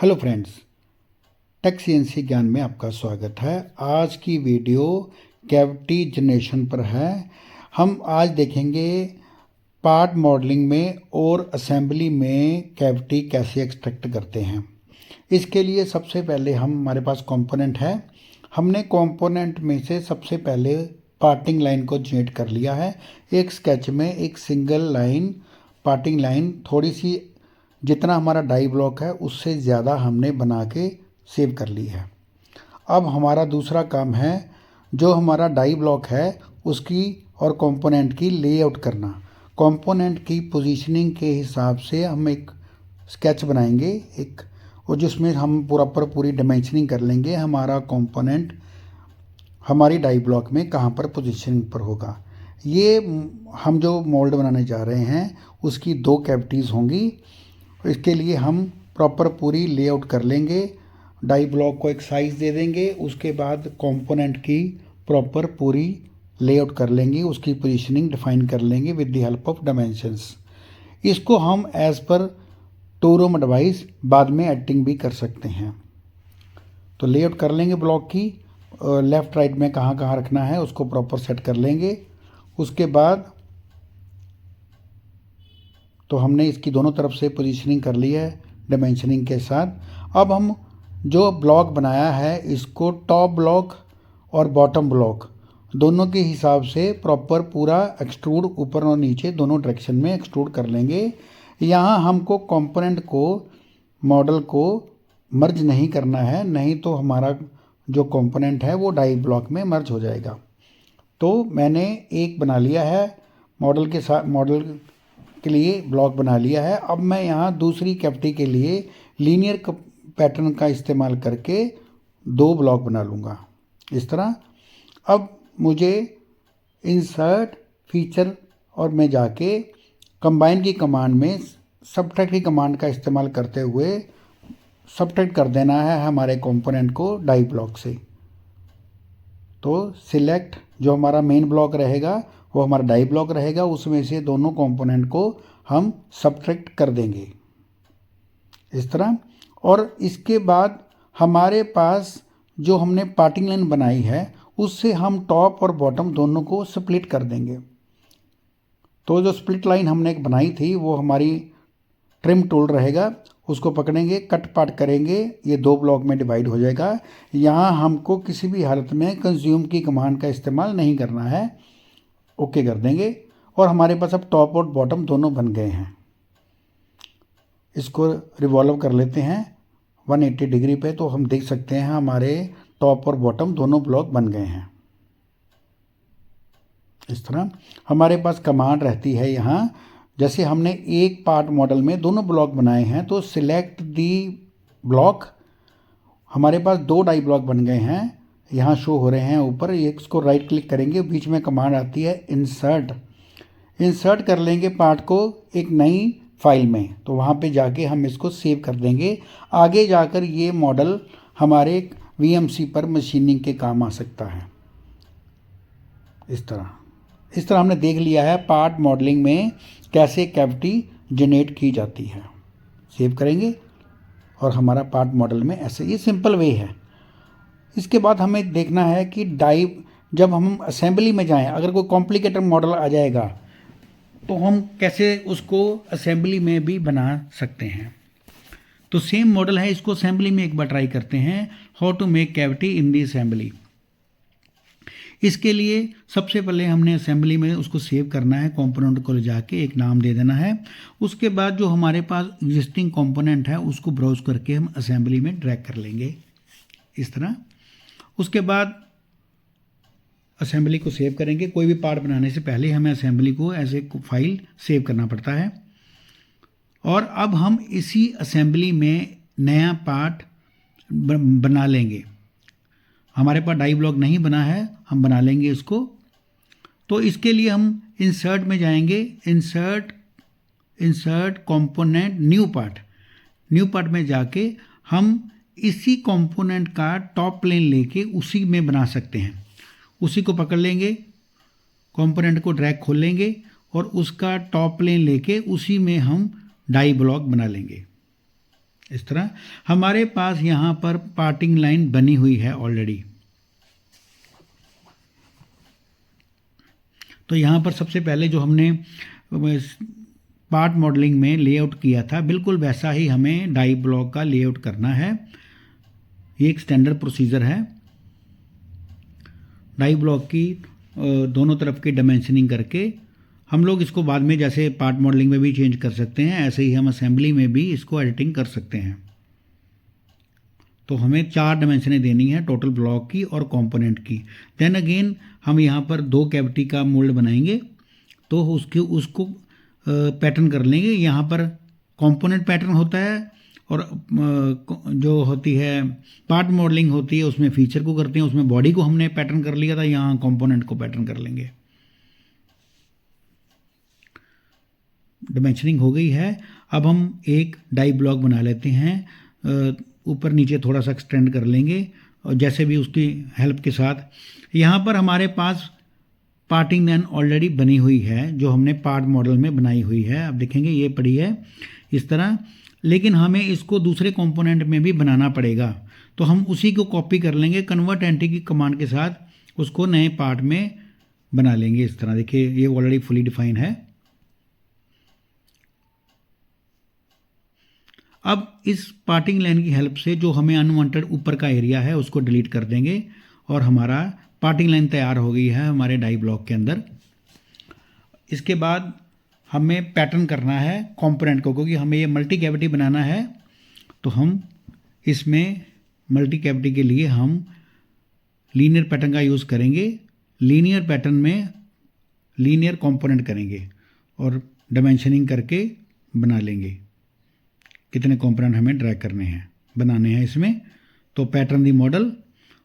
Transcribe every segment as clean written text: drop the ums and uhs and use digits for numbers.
Hello friends, take CNC ज्ञान में आपका स्वागत है। आज की वीडियो कैविटी जनरेशन पर है। हम आज देखेंगे पार्ट मॉडलिंग में और असेंबली में कैविटी कैसे एक्सट्रैक्ट करते हैं। इसके लिए सबसे पहले हमारे पास कंपोनेंट है। हमने कंपोनेंट में से सबसे पहले पार्टिंग लाइन को जनरेट कर लिया है। एक स्केच में एक सिंगल लाइन पार्टिंग लाइन थोड़ी सी जितना हमारा डाई ब्लॉक है उससे ज़्यादा हमने बना के सेव कर ली है। अब हमारा दूसरा काम है जो हमारा डाई ब्लॉक है उसकी और कंपोनेंट की लेआउट करना। कंपोनेंट की पोजीशनिंग के हिसाब से हम एक स्केच बनाएंगे और जिसमें हम पूरी डायमेंशनिंग कर लेंगे हमारा कंपोनेंट हमारी डाई ब्लॉक में कहाँ पर पोजीशनिंग पर होगा। ये हम जो मोल्ड बनाने जा रहे हैं उसकी 2 कैविटीज़ होंगी। इसके लिए हम प्रॉपर पूरी लेआउट कर लेंगे, डाई ब्लॉक को एक साइज़ दे देंगे, उसके बाद कंपोनेंट की प्रॉपर पूरी लेआउट कर लेंगे, उसकी पोजीशनिंग डिफाइन कर लेंगे with the help of dimensions. इसको हम as per to room advice बाद में एडिटिंग भी कर सकते हैं। तो लेआउट कर लेंगे ब्लॉक की, लेफ़्ट राइट में कहाँ कहाँ रखना है उसको प्रॉपर सेट कर लेंगे। उसके बाद तो हमने इसकी दोनों तरफ से पोजीशनिंग कर ली है डायमेंशनिंग के साथ। अब हम जो ब्लॉक बनाया है इसको टॉप ब्लॉक और बॉटम ब्लॉक दोनों के हिसाब से प्रॉपर पूरा एक्सट्रूड ऊपर और नीचे दोनों डायरेक्शन में एक्सट्रूड कर लेंगे। यहाँ हमको कंपोनेंट को मॉडल को मर्ज नहीं करना है, नहीं तो हमारा जो कंपोनेंट है वो डाई ब्लॉक में मर्ज हो जाएगा। तो मैंने एक बना लिया है मॉडल के साथ, मॉडल के लिए ब्लॉक बना लिया है। अब मैं यहाँ दूसरी कैविटी के लिए लीनियर पैटर्न का इस्तेमाल करके 2 ब्लॉक बना लूँगा इस तरह। अब मुझे इंसर्ट फीचर और मैं जाके कंबाइन की कमांड में सबट्रैक्ट की कमांड का इस्तेमाल करते हुए सबट्रैक्ट कर देना है हमारे कंपोनेंट को डाई ब्लॉक से। तो सिलेक्ट जो हमारा मेन ब्लॉक रहेगा वो हमारा डाई ब्लॉक रहेगा, उसमें से दोनों कंपोनेंट को हम सबट्रैक्ट कर देंगे इस तरह। और इसके बाद हमारे पास जो हमने पार्टिंग लाइन बनाई है उससे हम टॉप और बॉटम दोनों को स्प्लिट कर देंगे। तो जो स्प्लिट लाइन हमने एक बनाई थी वो हमारी ट्रिम टूल रहेगा, उसको पकड़ेंगे, कट पार्ट करेंगे, ये 2 ब्लॉक में डिवाइड हो जाएगा। यहाँ हमको किसी भी हालत में कंज्यूम की कमांड का इस्तेमाल नहीं करना है, ओके कर देंगे और हमारे पास अब टॉप और बॉटम दोनों बन गए हैं। इसको रिवॉल्व कर लेते हैं 180 डिग्री पे, तो हम देख सकते हैं हमारे टॉप और बॉटम दोनों ब्लॉक बन गए हैं इस तरह। हमारे पास कमांड रहती है यहाँ, जैसे हमने एक पार्ट मॉडल में दोनों ब्लॉक बनाए हैं तो सिलेक्ट दी ब्लॉक, हमारे पास 2 डाई ब्लॉक बन गए हैं, यहाँ शो हो रहे हैं ऊपर। इसको राइट क्लिक करेंगे, बीच में कमांड आती है इंसर्ट कर लेंगे पार्ट को एक नई फाइल में, तो वहाँ पे जाके हम इसको सेव कर देंगे। आगे जाकर ये मॉडल हमारे VMC पर मशीनिंग के काम आ सकता है इस तरह हमने देख लिया है पार्ट मॉडलिंग में कैसे कैविटी जनरेट की जाती है। सेव करेंगे और हमारा पार्ट मॉडल में ऐसे ये सिंपल वे है। इसके बाद हमें देखना है कि डाई जब हम असेंबली में जाएं, अगर कोई कॉम्प्लिकेटेड मॉडल आ जाएगा तो हम कैसे उसको असेंबली में भी बना सकते हैं। तो सेम मॉडल है, इसको असेंबली में एक बार ट्राई करते हैं, how to make cavity in the assembly. इसके लिए सबसे पहले हमने असेंबली में उसको सेव करना है, कंपोनेंट को ले जाके एक नाम दे देना है। उसके बाद जो हमारे पास एग्जिस्टिंग कंपोनेंट है उसको ब्राउज करके हम असेंबली में ड्रैग कर लेंगे इस तरह। उसके बाद असेंबली को सेव करेंगे। कोई भी पार्ट बनाने से पहले हमें असेंबली को एज ए फाइल सेव करना पड़ता है। और अब हम इसी असेंबली में नया पार्ट बना लेंगे। हमारे पास डाई ब्लॉक नहीं बना है, हम बना लेंगे इसको। तो इसके लिए हम इंसर्ट में जाएंगे, इंसर्ट कंपोनेंट न्यू पार्ट में जाके हम इसी कंपोनेंट का टॉप प्लेन लेके उसी में बना सकते हैं। उसी को पकड़ लेंगे, कंपोनेंट को ड्रैग खोल लेंगे और उसका टॉप प्लेन लेके उसी में हम डाई ब्लॉक बना लेंगे इस तरह हमारे पास यहाँ पर पार्टिंग लाइन बनी हुई है ऑलरेडी। तो यहाँ पर सबसे पहले जो हमने पार्ट मॉडलिंग में लेआउट किया था, बिल्कुल वैसा ही हमें डाई ब्लॉक का लेआउट करना है। ये एक स्टैंडर्ड प्रोसीजर है। डाई ब्लॉक की दोनों तरफ की डायमेंशनिंग करके हम लोग इसको बाद में जैसे पार्ट मॉडलिंग में भी चेंज कर सकते हैं, ऐसे ही हम असेंबली में भी इसको एडिटिंग कर सकते हैं। तो हमें 4 डायमेंशनें देनी है टोटल ब्लॉक की और कंपोनेंट की। देन अगेन हम यहाँ पर 2 कैविटी का मोल्ड बनाएंगे, तो उसको पैटर्न कर लेंगे। यहाँ पर कंपोनेंट पैटर्न होता है और जो होती है पार्ट मॉडलिंग होती है उसमें फीचर को करते हैं, उसमें बॉडी को हमने पैटर्न कर लिया था, यहाँ कंपोनेंट को पैटर्न कर लेंगे। डायमेंशनिंग हो गई है। अब हम एक डाई ब्लॉक बना लेते हैं, ऊपर नीचे थोड़ा सा एक्सटेंड कर लेंगे और जैसे भी उसकी हेल्प के साथ। यहाँ पर हमारे पास पार्टिंग लाइन ऑलरेडी बनी हुई है जो हमने पार्ट मॉडल में बनाई हुई है। अब देखेंगे ये पड़ी है इस तरह, लेकिन हमें इसको दूसरे कंपोनेंट में भी बनाना पड़ेगा। तो हम उसी को कॉपी कर लेंगे, कन्वर्ट एंटी की कमांड के साथ उसको नए पार्ट में बना लेंगे। इस तरह देखिए ये ऑलरेडी फुली डिफाइन है। अब इस पार्टिंग लाइन की हेल्प से जो हमें अनवांटेड ऊपर का एरिया है उसको डिलीट कर देंगे और हमारा पार्टिंग लाइन तैयार हो गई है हमारे डाई ब्लॉक के अंदर। इसके बाद हमें पैटर्न करना है कंपोनेंट को, क्योंकि हमें ये मल्टी कैविटी बनाना है। तो हम इसमें मल्टी कैविटी के लिए हम लीनियर पैटर्न का यूज़ करेंगे। लीनियर पैटर्न में लीनियर कंपोनेंट करेंगे और डायमेंशनिंग करके बना लेंगे कितने कंपोनेंट हमें ड्रैग करने हैं, बनाने हैं इसमें। तो पैटर्न दी मॉडल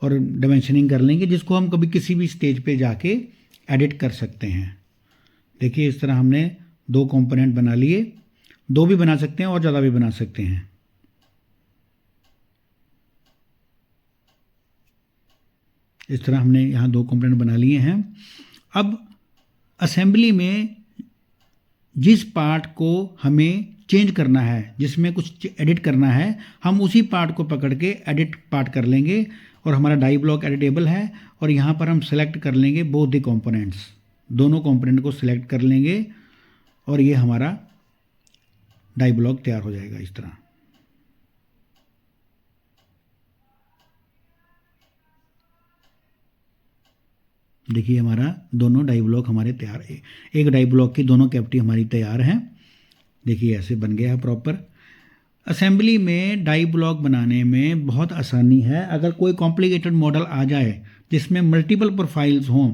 और डायमेंशनिंग कर लेंगे, जिसको हम कभी किसी भी स्टेज पे जाके एडिट कर सकते हैं। देखिए इस तरह हमने 2 कंपोनेंट बना लिए, 2 भी बना सकते हैं और ज़्यादा भी बना सकते हैं। इस तरह हमने यहाँ 2 कंपोनेंट बना लिए हैं। अब असेंबली में जिस पार्ट को हमें चेंज करना है, जिसमें कुछ एडिट करना है, हम उसी पार्ट को पकड़ के एडिट पार्ट कर लेंगे और हमारा डाई ब्लॉक एडिटेबल है। और यहाँ पर हम सेलेक्ट कर लेंगे बोथ द कंपोनेंट्स, दोनों कंपोनेंट को सिलेक्ट कर लेंगे और ये हमारा डाई ब्लॉक तैयार हो जाएगा इस तरह। देखिए हमारा दोनों डाई ब्लॉक हमारे तैयार है। एक डाई ब्लॉक की दोनों कैविटी हमारी तैयार हैं। देखिए ऐसे बन गया है प्रॉपर। असेंबली में डाई ब्लॉक बनाने में बहुत आसानी है। अगर कोई कॉम्प्लिकेटेड मॉडल आ जाए जिसमें मल्टीपल प्रोफाइल्स हों,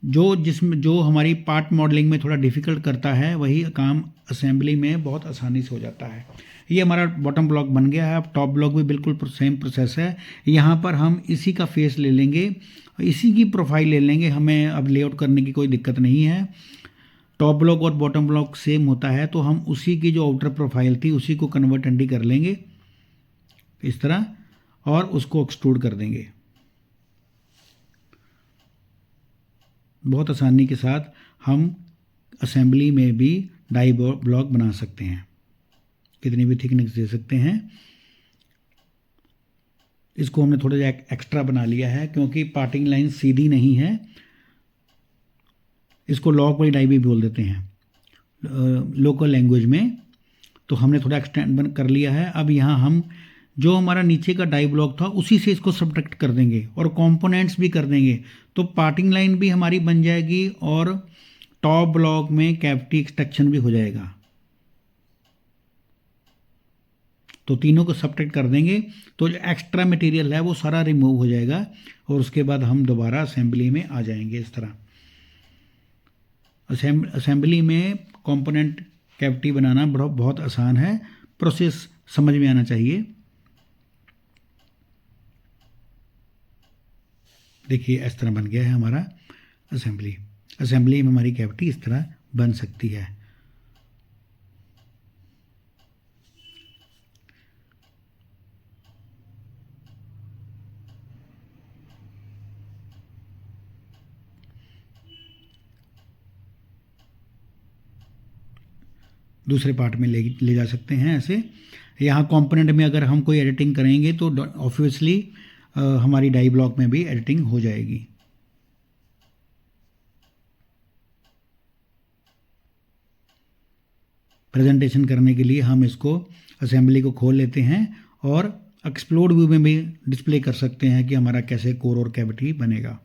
जो हमारी पार्ट मॉडलिंग में थोड़ा डिफ़िकल्ट करता है, वही काम असेंबली में बहुत आसानी से हो जाता है। ये हमारा बॉटम ब्लॉक बन गया है। अब टॉप ब्लॉक भी बिल्कुल सेम प्रोसेस है। यहाँ पर हम इसी का फेस ले लेंगे, इसी की प्रोफाइल ले लेंगे, हमें अब लेआउट करने की कोई दिक्कत नहीं है। टॉप ब्लॉक और बॉटम ब्लॉक सेम होता है, तो हम उसी की जो आउटर प्रोफाइल थी उसी को कन्वर्ट एंटी कर लेंगे इस तरह और उसको एक्सट्रूड कर देंगे। बहुत आसानी के साथ हम असेंबली में भी डाई ब्लॉक बना सकते हैं, कितनी भी थिकनेस दे सकते हैं। इसको हमने थोड़ा सा एक्स्ट्रा बना लिया है क्योंकि पार्टिंग लाइन सीधी नहीं है। इसको लॉक वाली डाई भी बोल देते हैं लोकल लैंग्वेज में। तो हमने थोड़ा एक्सटेंड कर लिया है। अब यहाँ हम जो हमारा नीचे का डाई ब्लॉक था उसी से इसको सब्ट्रैक्ट कर देंगे और कंपोनेंट्स भी कर देंगे, तो पार्टिंग लाइन भी हमारी बन जाएगी और टॉप ब्लॉक में कैविटी एक्सट्रैक्शन भी हो जाएगा। तो तीनों को सब्ट्रैक्ट कर देंगे तो जो एक्स्ट्रा मटेरियल है वो सारा रिमूव हो जाएगा और उसके बाद हम दोबारा असेंबली में आ जाएंगे। इस तरह असेंबली में कंपोनेंट कैविटी बनाना बहुत आसान है, प्रोसेस समझ में आना चाहिए। देखिए इस तरह बन गया है हमारा असेंबली में हमारी कैविटी इस तरह बन सकती है। दूसरे पार्ट में ले जा सकते हैं ऐसे। यहाँ कंपोनेंट में अगर हम कोई एडिटिंग करेंगे तो ऑब्वियसली हमारी डाई ब्लॉक में भी एडिटिंग हो जाएगी। प्रेजेंटेशन करने के लिए हम इसको असेंबली को खोल लेते हैं और एक्सप्लोड व्यू में भी डिस्प्ले कर सकते हैं कि हमारा कैसे कोर और कैविटी बनेगा।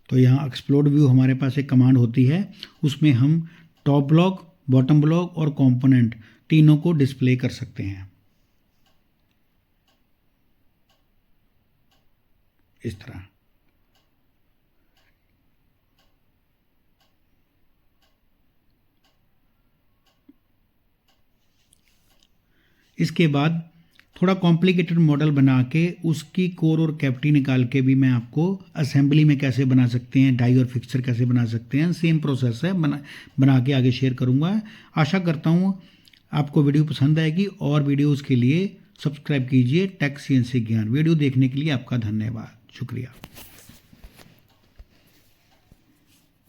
तो यहाँ एक्सप्लोड व्यू हमारे पास एक कमांड होती है, उसमें हम टॉप ब्लॉक, बॉटम ब्लॉक और कंपोनेंट तीनों को डिस्प्ले कर सकते हैं इस तरह। इसके बाद थोड़ा कॉम्प्लिकेटेड मॉडल बना के उसकी कोर और कैविटी निकाल के भी मैं आपको असेंबली में कैसे बना सकते हैं, डाई और फिक्सचर कैसे बना सकते हैं, सेम प्रोसेस है, बना के आगे शेयर करूंगा। आशा करता हूं आपको वीडियो पसंद आएगी और वीडियोस के लिए सब्सक्राइब कीजिए टेक CNC ज्ञान। वीडियो देखने के लिए आपका धन्यवाद, शुक्रिया।